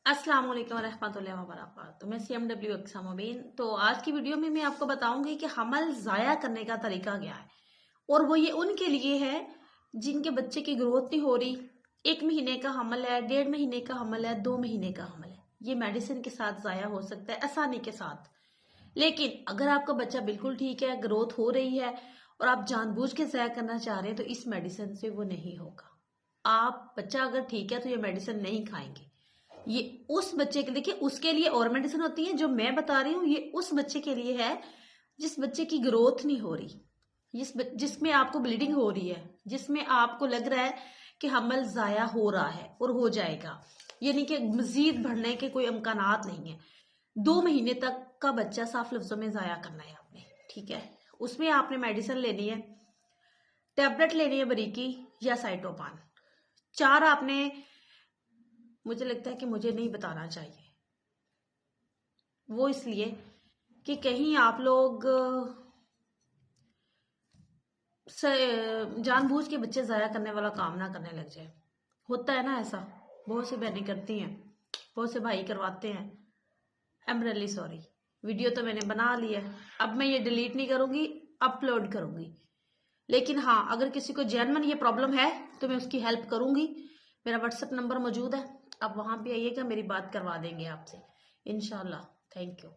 अस्सलाम वालेकुम रहमतुल्लाहि व बरकातुहू। मैं CMW एक्सा मुबीन। तो आज की वीडियो में मैं आपको बताऊंगी कि हमल ज़ाया करने का तरीका क्या है। और वो ये उनके लिए है जिनके बच्चे की ग्रोथ नहीं हो रही। 1 महीने का हमल है, 1.5 महीने का हमल है, 2 महीने का हमल है। ये मेडिसिन के साथ ज़ाया हो सकता है आसानी के साथ। लेकिन अगर आपका बच्चा बिल्कुल ठीक है, ग्रोथ हो रही है और आप जानबूझ के ज़ाया करना चाह रहे हैं तो इस मेडिसिन से वो नहीं होगा। आप बच्चा अगर ठीक है तो ये मेडिसिन नहीं खाएंगे। ये उस बच्चे के, देखिए उसके लिए और मेडिसिन होती है, जो मैं बता रही हूँ ये उस बच्चे के लिए है जिस बच्चे की ग्रोथ नहीं हो रही, जिसमें आपको ब्लीडिंग हो रही है, जिसमें आपको लग रहा है कि हमल ज़ाया हो रहा है और हो जाएगा, यानी कि मजीद बढ़ने के कोई इम्कानात नहीं है। 2 महीने तक का बच्चा साफ लफ्जों में ज़ाया करना है आपने, ठीक है। उसमें आपने मेडिसिन लेनी है, टैबलेट लेनी है बरीकी या साइटोपान। 4 आपने, मुझे लगता है कि मुझे नहीं बताना चाहिए, वो इसलिए कि कहीं आप लोग जानबूझ के बच्चे ज़ाया करने वाला काम ना करने लग जाए। होता है ना ऐसा, बहुत सी बहनें करती हैं, बहुत से भाई करवाते हैं। I am really sorry. Video तो मैंने बना ली है, अब मैं ये डिलीट नहीं करूँगी, अपलोड करूँगी। लेकिन हाँ, अगर किसी को जेन्युइन ये प्रॉब्लम है तो मैं उसकी हेल्प करूँगी। मेरा व्हाट्सएप नंबर मौजूद है, आप वहाँ पे आइएगा, मेरी बात करवा देंगे आपसे इंशाल्लाह। Thank you.